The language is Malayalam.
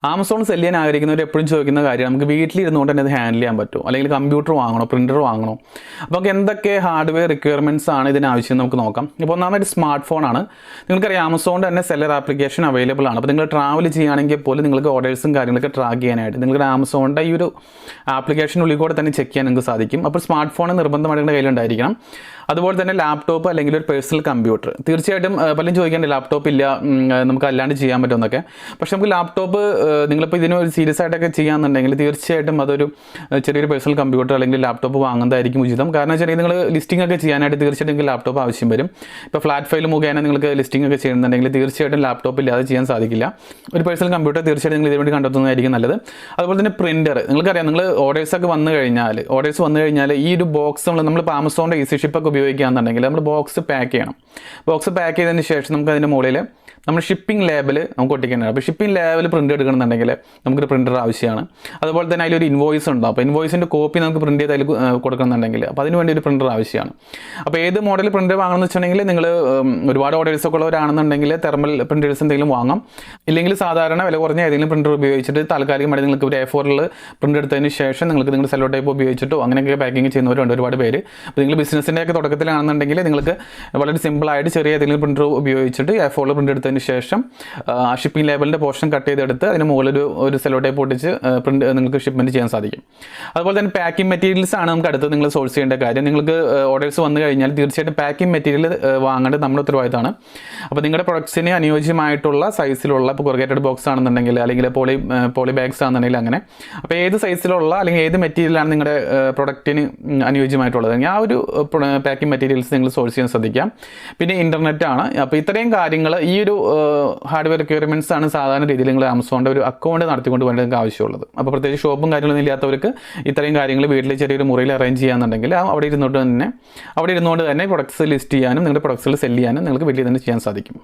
ആമസോൺ സെല് ചെയ്യാൻ ആഗ്രഹിക്കുന്നവർ എപ്പോഴും ചോദിക്കുന്ന കാര്യം നമുക്ക് വീട്ടിലിരുന്നുകൊണ്ട് തന്നെ അത് ഹാൻഡിൽ ചെയ്യാൻ പറ്റുമോ, അല്ലെങ്കിൽ കമ്പ്യൂട്ടർ വാങ്ങണോ, പ്രിൻ്റർ വാങ്ങണോ, അപ്പോൾ നമുക്ക് എന്തൊക്കെ ഹാർഡ്വെയർ റിക്വയർമെൻറ്റ്സ് ആണ് ഇതിന് ആവശ്യം നമുക്ക് നോക്കാം. ഇപ്പോൾ ഒന്നാമത് സ്മാർട്ട് ഫോണാണ്. നിങ്ങൾക്കറിയാം ആമസോണിൻ്റെ തന്നെ സെല്ലർ ആപ്ലിക്കേഷൻ അവൈലബിൾ ആണ്. അപ്പോൾ നിങ്ങൾ ട്രാവൽ ചെയ്യുകയാണെങ്കിൽ പോലും നിങ്ങൾക്ക് ഓർഡേഴ്സും കാര്യങ്ങളൊക്കെ ട്രാക്ക് ചെയ്യാനായിട്ട് നിങ്ങളുടെ ആമസോണിൻ്റെ ഈ ഒരു ആപ്ലിക്കേഷനുള്ളിൽ കൂടെ തന്നെ ചെക്ക് ചെയ്യാൻ നിങ്ങൾക്ക് സാധിക്കും. അപ്പോൾ സ്മാർട്ട് ഫോൺ നിർബന്ധമായിട്ട് നിങ്ങളുടെ കയ്യിലുണ്ടായിരിക്കണം. അതുപോലെ തന്നെ ലാപ്ടോപ്പ് അല്ലെങ്കിൽ ഒരു പേഴ്സണൽ കമ്പ്യൂട്ടർ. തീർച്ചയായിട്ടും പലരും ചോദിക്കേണ്ട ലാപ്ടോപ്പ് ഇല്ല നമുക്ക് അല്ലാണ്ട് ചെയ്യാൻ പറ്റുമെന്നൊക്കെ. പക്ഷേ നമുക്ക് ലാപ്ടോപ്പ് നിങ്ങളിപ്പോൾ ഇതിന് ഒരു സീരിയസ് ആയിട്ടൊക്കെ ചെയ്യാമെന്നുണ്ടെങ്കിൽ തീർച്ചയായിട്ടും അതൊരു ചെറിയൊരു പേഴ്സണൽ കമ്പ്യൂട്ടർ അല്ലെങ്കിൽ ലാപ്ടോപ്പ് വാങ്ങുന്നതായിരിക്കും ഉചിതം. കാരണം വെച്ചാൽ നിങ്ങൾ ലിസ്റ്റിംഗ് ഒക്കെ ചെയ്യാനായിട്ട് തീർച്ചയായിട്ടും നിങ്ങൾക്ക് ലാപ്ടോപ്പ് ആവശ്യം വരും. ഇപ്പോൾ ഫ്ലാറ്റ് ഫയൽ മുഖേന നിങ്ങൾക്ക് ലിസ്റ്റിംഗ് ഒക്കെ ചെയ്യുന്നുണ്ടെങ്കിൽ തീർച്ചയായിട്ടും ലാപ്ടോപ്പ് ഇല്ലാതെ ചെയ്യാൻ സാധിക്കില്ല. ഒരു പേഴ്സണൽ കമ്പ്യൂട്ടർ തീർച്ചയായിട്ടും നിങ്ങൾ ഇതിനുവേണ്ടി കണ്ടെത്തുന്നതായിരിക്കും നല്ലത്. അതുപോലെ തന്നെ പ്രിൻ്റർ. നിങ്ങൾക്കറിയാം നിങ്ങൾ ഓർഡേഴ്സ് വന്നു കഴിഞ്ഞാൽ ഈ ഒരു ബോക്സ് നമ്മളിപ്പോൾ ആമസോണിൻ്റെ ഈസി ഷിപ്പൊക്കെ ഉപയോഗിക്കുകയാണെന്നുണ്ടെങ്കിൽ നമ്മൾ ബോക്സ് പാക്ക് ചെയ്യണം. ബോക്സ് പാക്ക് ചെയ്തതിന് ശേഷം നമുക്ക് അതിൻ്റെ മുകളിൽ നമ്മൾ ഷിപ്പിംഗ് ലേബൽ നമുക്ക് ഒട്ടിക്കേണ്ടത്. അപ്പോൾ ഷിപ്പിംഗ് ലേബൽ പ്രിൻ്റ് എടുക്കണമെന്നുണ്ടെങ്കിൽ നമുക്കൊരു പ്രിൻ്റർ ആവശ്യമാണ്. അതുപോലെ തന്നെ അതിലൊരു ഇൻവോയ്സ് ഉണ്ടാവും. അപ്പോൾ ഇൻവോയ്സിൻ്റെ കോപ്പി നമുക്ക് പ്രിൻ്റ് ചെയ്ത് അതിൽ കൊടുക്കണമെന്നുണ്ടെങ്കിൽ അപ്പോൾ അതിന് വേണ്ടി ഒരു പ്രിൻ്റർ ആവശ്യമാണ്. അപ്പോൾ ഏത് മോഡൽ പ്രിൻ്റർ വാങ്ങണമെന്ന് വെച്ചിട്ടുണ്ടെങ്കിൽ നിങ്ങൾ ഒരുപാട് ഓർഡേഴ്സൊക്കെ ഉള്ളവരാണെന്നുണ്ടെങ്കിൽ തെർമൽ പ്രിൻ്റേഴ്സ് എന്തെങ്കിലും വാങ്ങാം. ഇല്ലെങ്കിൽ സാധാരണ വില കുറഞ്ഞ ഏതെങ്കിലും പ്രിൻ്റർ ഉപയോഗിച്ചിട്ട് താൽക്കാലികമായിട്ട് നിങ്ങൾക്ക് ഒരു A4 പ്രിൻ്റ് എടുത്തതിന് ശേഷം നിങ്ങൾക്ക് നിങ്ങളുടെ സെല്ലോ ടൈപ്പ് ഉപയോഗിച്ചിട്ടോ അങ്ങനെയൊക്കെ പാക്കിംഗ് ചെയ്യുന്നവരുണ്ട് ഒരുപാട് പേര്. അപ്പോൾ നിങ്ങൾ ബിസിനസ്സിൻ്റെ ഒക്കെ തുടക്കത്തിലാണെന്നുണ്ടെങ്കിൽ നിങ്ങൾക്ക് വളരെ സിമ്പിളായിട്ട് ചെറിയ ഏതെങ്കിലും പ്രിൻ്റർ ഉപയോഗിച്ചിട്ട് A4 പ്രിൻ്റ് എടുത്തതിന് ശേഷം ആ ഷിപ്പിംഗ് ലേബലിൻ്റെ പോർഷൻ കട്ട് ചെയ്തെടുത്ത് അതിന് മുകളിൽ ഒരു സെല്ലോ ടൈപ്പ് ഒട്ടിച്ച് പ്രിൻ്റ് നിങ്ങൾക്ക് ഷിപ്മെൻറ്റ് ചെയ്യാൻ സാധിക്കും. അതുപോലെ തന്നെ പാക്കിംഗ് മെറ്റീരിയൽസ് ആണ് നമുക്ക് അടുത്ത് നിങ്ങൾ സോഴ്സ് ചെയ്യേണ്ട കാര്യം. നിങ്ങൾക്ക് ഓർഡേഴ്സ് വന്നു കഴിഞ്ഞാൽ തീർച്ചയായിട്ടും പാക്കിംഗ് മെറ്റീരിയൽ വാങ്ങേണ്ടത് നമ്മുടെ ഉത്തരവാദിത്തമാണ്. അപ്പോൾ നിങ്ങളുടെ പ്രൊഡക്ട്സിന് അനുയോജ്യമായിട്ടുള്ള സൈസിലുള്ള ഇപ്പോൾ കൊറിഗേറ്റഡ് ബോക്സ് ആണെന്നുണ്ടെങ്കിൽ അല്ലെങ്കിൽ പോളി ബാഗ്സ് ആണെന്നുണ്ടെങ്കിൽ അങ്ങനെ അപ്പോൾ ഏത് സൈസിലുള്ള അല്ലെങ്കിൽ ഏത് മെറ്റീരിയലാണ് നിങ്ങളുടെ പ്രൊഡക്റ്റിന് അനുയോജ്യമായിട്ടുള്ളത് ആ ഒരു പാക്കിംഗ് മെറ്റീരിയൽസ് നിങ്ങൾ സോഴ്സ് ചെയ്യാൻ ശ്രദ്ധിക്കാം. പിന്നെ ഇൻ്റർനെറ്റ് ആണ്. അപ്പോൾ ഇത്രയും കാര്യങ്ങൾ ഈ ഒരു ഹാർഡ്വെയർ റിക്വയർമെൻറ്റ്സ് ആണ് സാധാരണ രീതിയിൽ നിങ്ങൾ ആമസോണിൻ്റെ ഒരു അക്കൗണ്ട് നടത്തിക്കൊണ്ട് വേണ്ടി നിങ്ങൾക്ക് ആവശ്യമുള്ളത്. അപ്പോൾ പ്രത്യേകിച്ച് ഷോപ്പും കാര്യങ്ങളൊന്നും ഇല്ലാത്തവർക്ക് ഇത്രയും കാര്യങ്ങൾ വീട്ടിൽ ചെറിയൊരു മുറിയിൽ അറേഞ്ച് ചെയ്യാന്നുണ്ടെങ്കിൽ അവിടെ ഇരുന്നുകൊണ്ട് തന്നെ പ്രൊഡക്ട്സ് ലിസ്റ്റ് ചെയ്യാനും നിങ്ങളുടെ പ്രൊഡക്ട്സുകൾ സെല് ചെയ്യാനും നിങ്ങൾക്ക് വീട്ടിൽ തന്നെ ചെയ്യാൻ സാധിക്കും.